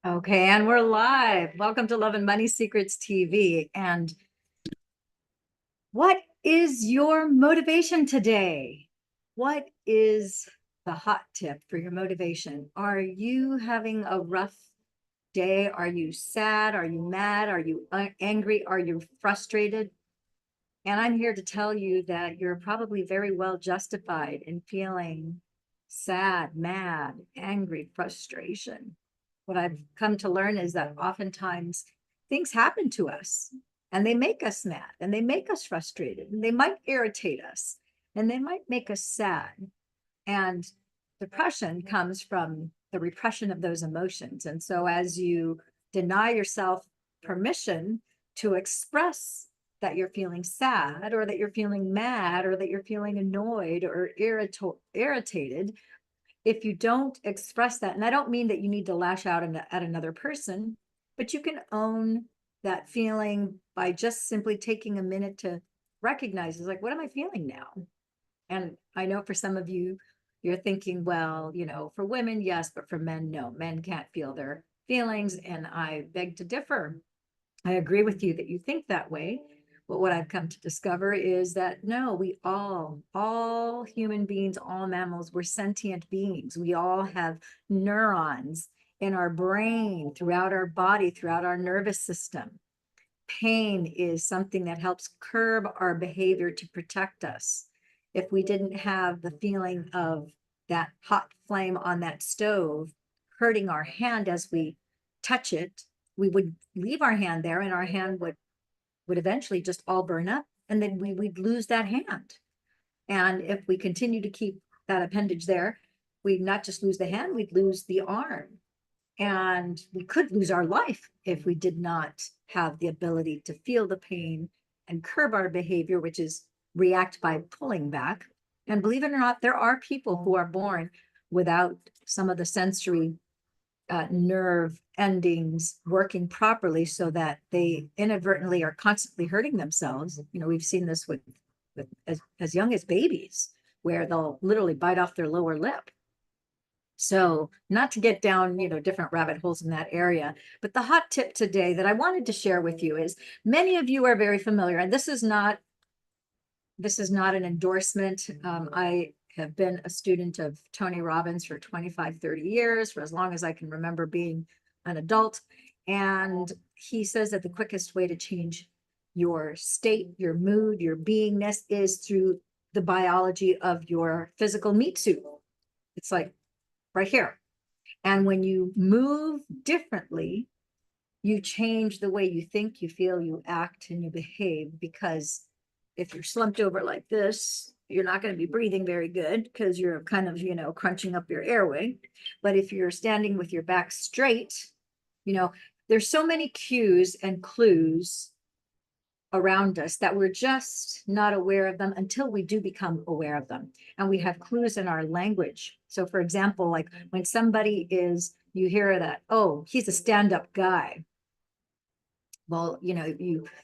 Okay, and we're live. Welcome to Love and Money Secrets TV. And what is your motivation today? What is the hot tip for your motivation? Are you having a rough day? Are you sad? Are you mad? Are you angry? Are you frustrated? And I'm here to tell you that you're probably very well justified in feeling sad, mad, angry, frustration. What I've come to learn is that oftentimes things happen to us and they make us mad and they make us frustrated and they might irritate us and they might make us sad. And depression comes from the repression of those emotions. And so as you deny yourself permission to express that you're feeling sad or that you're feeling mad or that you're feeling annoyed or irritated, if you don't express that, and I don't mean that you need to lash out at another person, but you can own that feeling by just simply taking a minute to recognize, is like, what am I feeling now? And I know for some of you, you're thinking, well, for women, yes, but for men, no. Men can't feel their feelings. And I beg to differ. I agree with you that you think that way. But what I've come to discover is that no, we all human beings, all mammals, we're sentient beings. We all have neurons in our brain, throughout our body, throughout our nervous system. Pain is something that helps curb our behavior to protect us. If we didn't have the feeling of that hot flame on that stove hurting our hand as we touch it, we would leave our hand there and our hand would eventually just all burn up and then we'd lose that hand. And if we continue to keep that appendage there, we'd not just lose the hand, we'd lose the arm. And we could lose our life if we did not have the ability to feel the pain and curb our behavior, which is react by pulling back. And believe it or not, there are people who are born without some of the sensory nerve endings working properly so that they inadvertently are constantly hurting themselves. We've seen this with as young as babies, where they'll literally bite off their lower lip. So not to get down, different rabbit holes in that area, but the hot tip today that I wanted to share with you is many of you are very familiar, and this is not an endorsement. I have been a student of Tony Robbins for 25, 30 years, for as long as I can remember being an adult. And he says that the quickest way to change your state, your mood, your beingness is through the biology of your physical meat suit. It's like right here. And when you move differently, you change the way you think, you feel, you act, and you behave. Because if you're slumped over like this, you're not going to be breathing very good because you're kind of, crunching up your airway. But if you're standing with your back straight, there's so many cues and clues around us that we're just not aware of them until we do become aware of them. And we have clues in our language. So for example, like when somebody you hear that, oh, he's a stand-up guy. Well,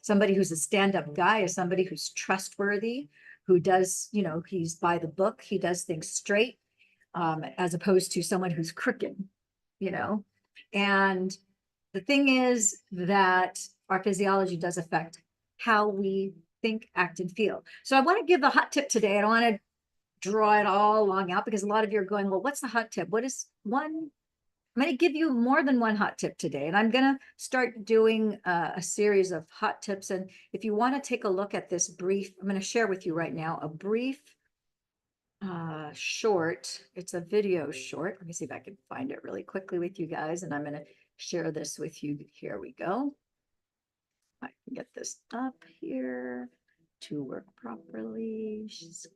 somebody who's a stand-up guy is somebody who's trustworthy, who does, he's by the book, he does things straight, as opposed to someone who's crooked, you know. And the thing is that our physiology does affect how we think, act, and feel. So I want to give a hot tip today. I don't want to draw it all long out because a lot of you are going, well, what's the hot tip? What is one? I'm going to give you more than one hot tip today, and I'm going to start doing a series of hot tips. And if you want to take a look at this brief, I'm going to share with you right now a brief short. It's a video short. Let me see if I can find it really quickly with you guys, and I'm going to share this with you. Here we go. I can get this up here to work properly.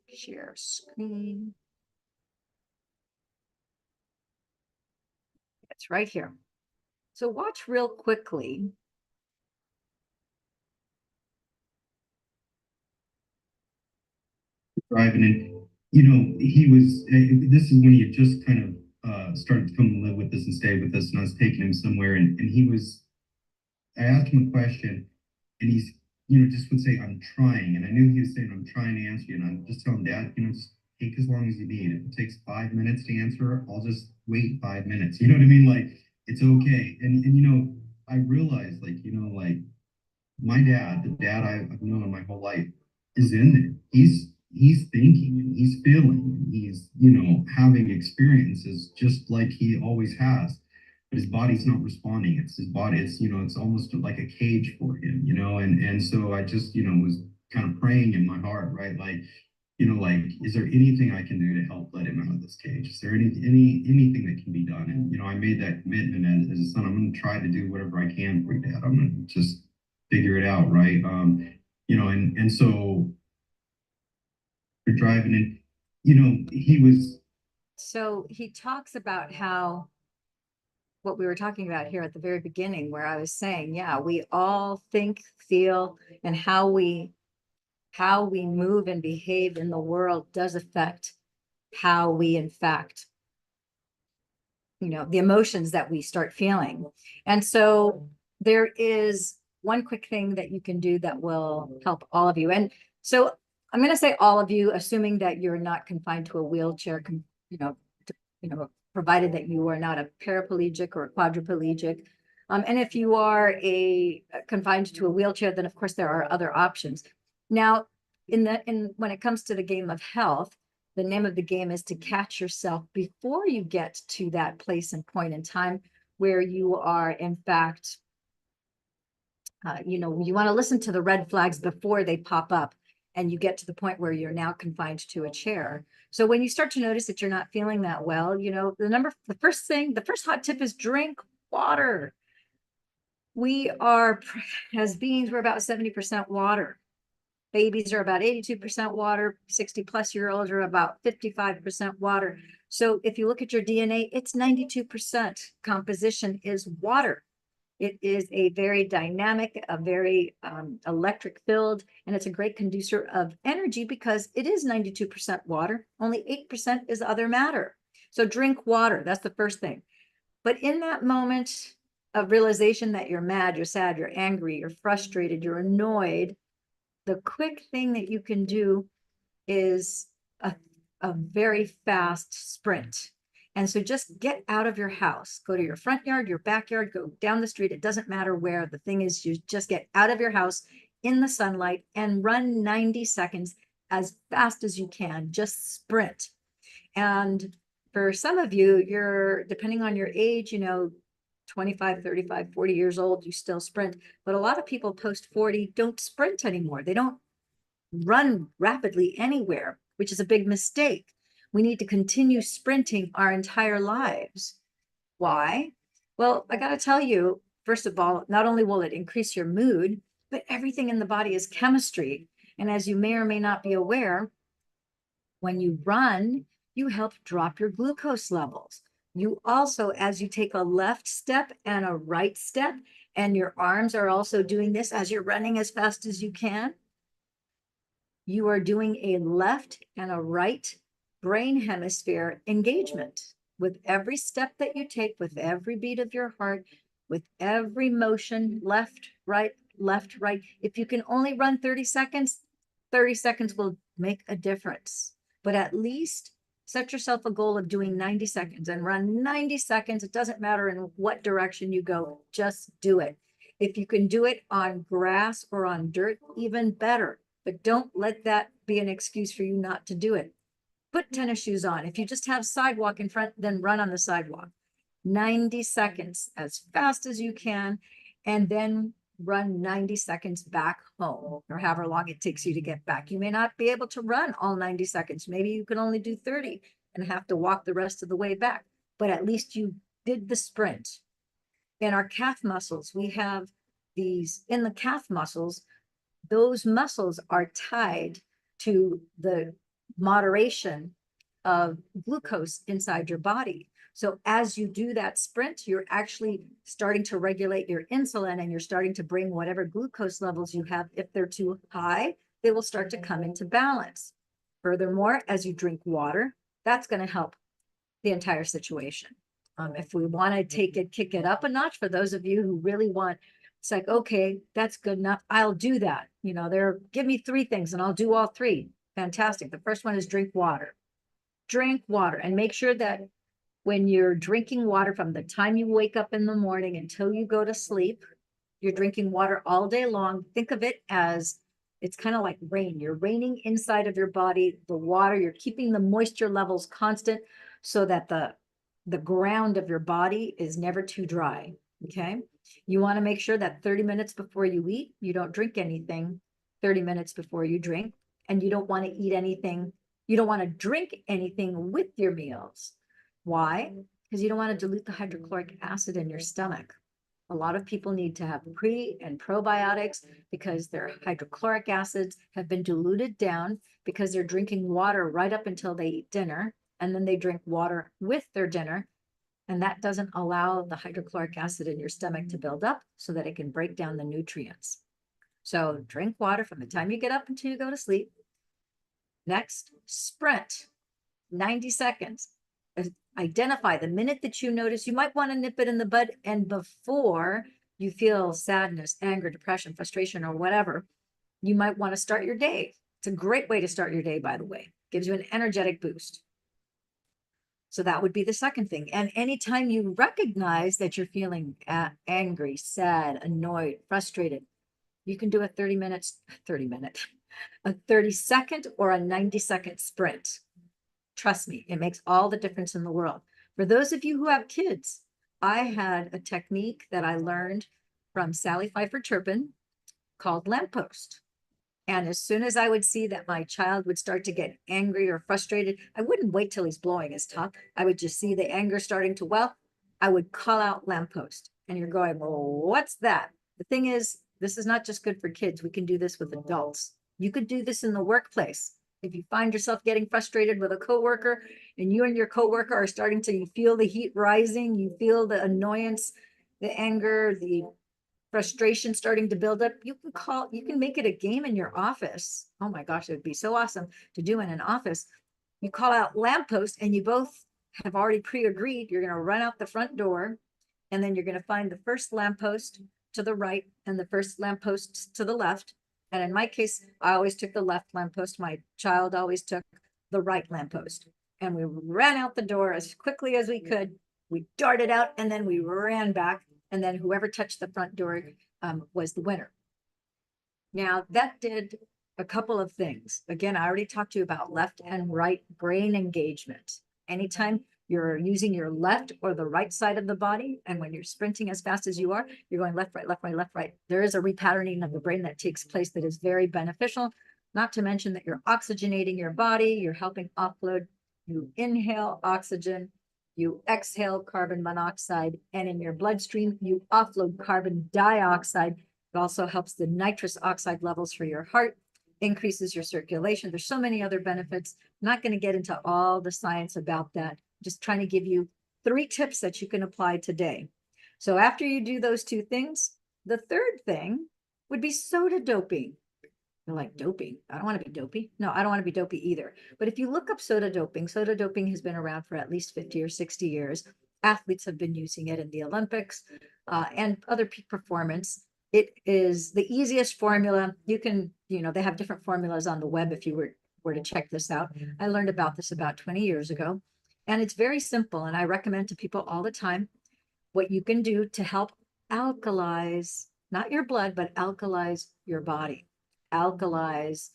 Share screen. It's right here. So watch real quickly. Driving and he was this is when he had just kind of started to come and live with us and stay with us, and I was taking him somewhere, and I asked him a question, and he's just would say, I'm trying, and I knew he was saying, I'm trying to answer you, and I'm just telling Dad, just take as long as you need. If it takes 5 minutes to answer, I'll just wait 5 minutes. You know what I mean? Like, it's okay. And you know, I realized, like, you know, like my dad, the dad I've known my whole life, is in there. He's thinking and he's feeling and he's, you know, having experiences just like he always has. But his body's not responding. It's his body, it's, you know, it's almost like a cage for him, you know. And so I just, you know, was kind of praying in my heart, right? Like, you know, like, is there anything I can do to help let him out of this cage? Is there anything that can be done? And you know, I made that commitment as a son. I'm going to try to do whatever I can for you, Dad. I'm going to just figure it out, right? You know, and so we're driving, and you know, he was. So he talks about how what we were talking about here at the very beginning, where I was saying, yeah, we all think, feel, and how we move and behave in the world does affect how we, in fact, you know, the emotions that we start feeling. And so there is one quick thing that you can do that will help all of you. And so I'm going to say all of you, assuming that you're not confined to a wheelchair, you know, you know, provided that you are not a paraplegic or a quadriplegic. And if you are confined to a wheelchair, then of course there are other options. Now, when it comes to the game of health, the name of the game is to catch yourself before you get to that place and point in time where you are, in fact, you know, you want to listen to the red flags before they pop up and you get to the point where you're now confined to a chair. So when you start to notice that you're not feeling that well, you know, the first hot tip is drink water. We are, as beings, we're about 70% water. Babies are about 82% water. 60-plus-year-olds are about 55% water. So if you look at your DNA, it's 92% composition is water. It is a very dynamic, a very electric filled, and it's a great conducer of energy because it is 92% water. Only 8% is other matter. So drink water. That's the first thing. But in that moment of realization that you're mad, you're sad, you're angry, you're frustrated, you're annoyed, the quick thing that you can do is a very fast sprint. And so just get out of your house, go to your front yard, your backyard, go down the street. It doesn't matter where. The thing is, you just get out of your house in the sunlight and run 90 seconds as fast as you can. Just sprint. And for some of you, you're, depending on your age, you know, 25, 35, 40 years old, you still sprint. But a lot of people post 40 don't sprint anymore. They don't run rapidly anywhere, which is a big mistake. We need to continue sprinting our entire lives. Why? Well, I got to tell you, first of all, not only will it increase your mood, but everything in the body is chemistry. And as you may or may not be aware, when you run, you help drop your glucose levels. You also, as you take a left step and a right step, and your arms are also doing this as you're running as fast as you can, you are doing a left and a right brain hemisphere engagement. With every step that you take, with every beat of your heart, with every motion, left, right, left, right. If you can only run 30 seconds, 30 seconds will make a difference. But at least set yourself a goal of doing 90 seconds and run 90 seconds. It doesn't matter in what direction you go, just do it. If you can do it on grass or on dirt, even better. But don't let that be an excuse for you not to do it. Put tennis shoes on. If you just have sidewalk in front, then run on the sidewalk. 90 seconds as fast as you can, and then run 90 seconds back home, or however long it takes you to get back. You may not be able to run all 90 seconds. Maybe you can only do 30 and have to walk the rest of the way back, but at least you did the sprint. In our calf muscles, we have these, in the calf muscles, those muscles are tied to the moderation of glucose inside your body. So as you do that sprint, you're actually starting to regulate your insulin and you're starting to bring whatever glucose levels you have. If they're too high, they will start to come into balance. Furthermore, as you drink water, that's going to help the entire situation. If we want to take it, kick it up a notch, for those of you who really want, it's like, okay, that's good enough. I'll do that. You know, give me 3 things and I'll do all 3. Fantastic. The first one is drink water. Drink water and make sure that when you're drinking water from the time you wake up in the morning until you go to sleep, you're drinking water all day long. Think of it as it's kind of like rain. You're raining inside of your body, the water, you're keeping the moisture levels constant so that the ground of your body is never too dry. Okay. You want to make sure that 30 minutes before you eat, you don't drink anything 30 minutes before you drink, and you don't want to eat anything. You don't want to drink anything with your meals. Why? Because you don't want to dilute the hydrochloric acid in your stomach. A lot of people need to have pre and probiotics because their hydrochloric acids have been diluted down because they're drinking water right up until they eat dinner, and then they drink water with their dinner. And that doesn't allow the hydrochloric acid in your stomach to build up so that it can break down the nutrients. So drink water from the time you get up until you go to sleep. Next, sprint 90 seconds. Identify the minute that you notice you might want to nip it in the bud, and before you feel sadness, anger, depression, frustration, or whatever, you might want to start your day. It's a great way to start your day, by the way. Gives you an energetic boost. So that would be the second thing. And anytime you recognize that you're feeling angry, sad, annoyed, frustrated, you can do a 30 second or a 90-second sprint. Trust me, it makes all the difference in the world. For those of you who have kids, I had a technique that I learned from Sally Pfeiffer Turpin called lamppost. And as soon as I would see that my child would start to get angry or frustrated, I wouldn't wait till he's blowing his top. I would just see the anger starting to well. I would call out lamppost. And you're going, well, what's that? The thing is, this is not just good for kids. We can do this with adults. You could do this in the workplace. If you find yourself getting frustrated with a coworker and you and your coworker are starting to, you feel the heat rising, you feel the annoyance, the anger, the frustration starting to build up, you can make it a game in your office. Oh my gosh, it would be so awesome to do in an office. You call out lamppost and you both have already pre-agreed. You're going to run out the front door, and then you're going to find the first lamppost to the right and the first lamppost to the left. And in my case, I always took the left lamppost. My child always took the right lamppost. And we ran out the door as quickly as we could. We darted out and then we ran back. And then whoever touched the front door was the winner. Now, that did a couple of things. Again, I already talked to you about left and right brain engagement. Anytime you're using your left or the right side of the body, and when you're sprinting as fast as you are, you're going left, right, left, right, left, right. There is a repatterning of the brain that takes place that is very beneficial, not to mention that you're oxygenating your body, you're helping offload. You inhale oxygen, you exhale carbon monoxide, and in your bloodstream, you offload carbon dioxide. It also helps the nitrous oxide levels for your heart, increases your circulation. There's so many other benefits. I'm not going to get into all the science about that. Just trying to give you 3 tips that you can apply today. So after you do those 2 things, the third thing would be soda doping. You're like, doping? I don't want to be dopey. No, I don't want to be dopey either. But if you look up soda doping has been around for at least 50 or 60 years. Athletes have been using it in the Olympics and other peak performance. It is the easiest formula. You can, they have different formulas on the web if you were to check this out. I learned about this about 20 years ago. And it's very simple, and I recommend to people all the time what you can do to help alkalize, not your blood, but alkalize your body, alkalize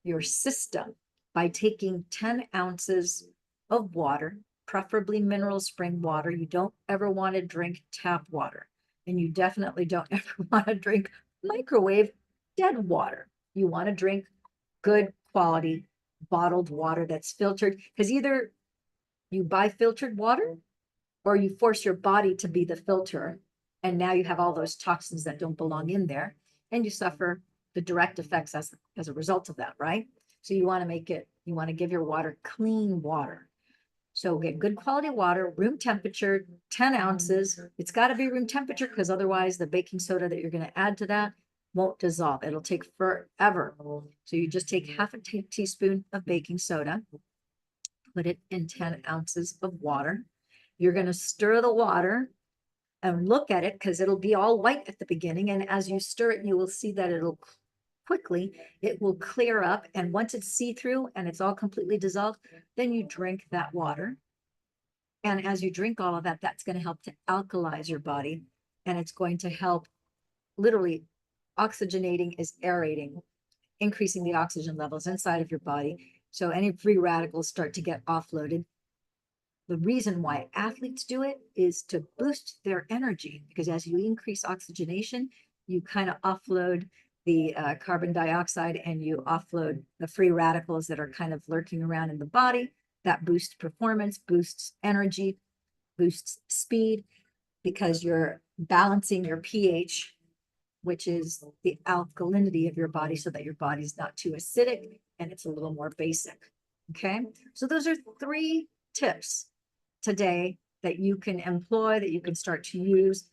your system by taking 10 ounces of water, preferably mineral spring water. You don't ever want to drink tap water, and you definitely don't ever want to drink microwave dead water. You want to drink good quality bottled water that's filtered, because either you buy filtered water or you force your body to be the filter. And now you have all those toxins that don't belong in there, and you suffer the direct effects as a result of that, right? So you want to give your water clean water. So get good quality water, room temperature, 10 ounces. It's got to be room temperature because otherwise the baking soda that you're going to add to that won't dissolve. It'll take forever. So you just take half a teaspoon of baking soda, put it in 10 ounces of water. You're going to stir the water and look at it because it'll be all white at the beginning. And as you stir it, you will see that it will clear up. And once it's see-through and it's all completely dissolved, then you drink that water. And as you drink all of that, that's going to help to alkalize your body. And it's going to help literally oxygenating is aerating, increasing the oxygen levels inside of your body. So any free radicals start to get offloaded. The reason why athletes do it is to boost their energy, because as you increase oxygenation, you kind of offload the carbon dioxide and you offload the free radicals that are kind of lurking around in the body. That boosts performance, boosts energy, boosts speed, because you're balancing your pH, which is the alkalinity of your body, so that your body's not too acidic and it's a little more basic. Okay, so those are 3 tips today that you can employ, that you can start to use.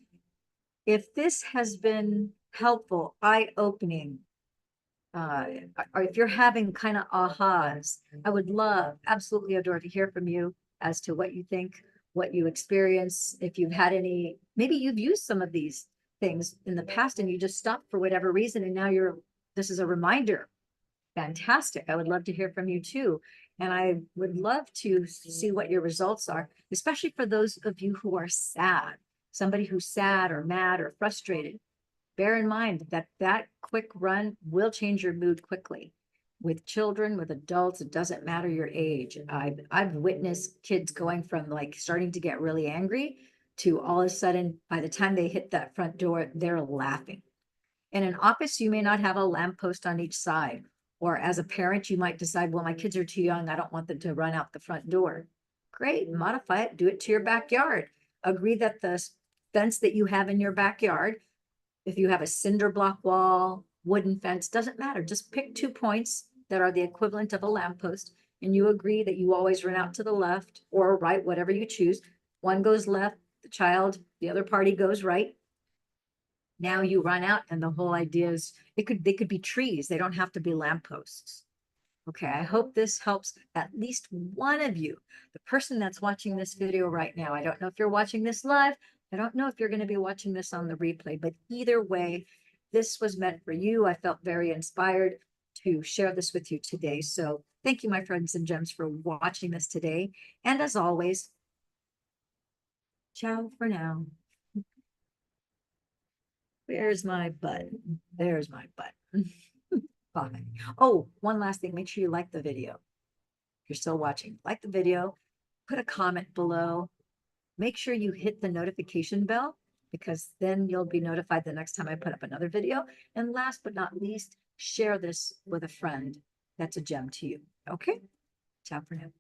If this has been helpful, eye-opening, or if you're having kind of ahas, I would love, absolutely adore to hear from you as to what you think, what you experience. If you've had any, maybe you've used some of these things in the past and you just stopped for whatever reason, and now this is a reminder. Fantastic. I would love to hear from you too. And I would love to see what your results are, especially for those of you who are sad, somebody who's sad or mad or frustrated. Bear in mind that that quick run will change your mood quickly. With children, with adults, it doesn't matter your age. I've witnessed kids going from like starting to get really angry to all of a sudden, by the time they hit that front door, they're laughing. In an office, you may not have a lamppost on each side. Or as a parent, you might decide, well, my kids are too young. I don't want them to run out the front door. Great, modify it, do it to your backyard. Agree that the fence that you have in your backyard, if you have a cinder block wall, wooden fence, doesn't matter. Just pick 2 points that are the equivalent of a lamppost, and you agree that you always run out to the left or right, whatever you choose. One goes left, the other party goes right. Now you run out, and the whole idea is they could be trees. They don't have to be lampposts. Okay, I hope this helps at least one of you, the person that's watching this video right now. I don't know if you're watching this live. I don't know if you're going to be watching this on the replay, but either way, this was meant for you. I felt very inspired to share this with you today. So thank you, my friends and gems, for watching this today. And as always, ciao for now. Where's my button? There's my button. Bye. Oh, one last thing. Make sure you like the video. If you're still watching, like the video, put a comment below. Make sure you hit the notification bell, because then you'll be notified the next time I put up another video. And last but not least, share this with a friend that's a gem to you. Okay? Ciao for now.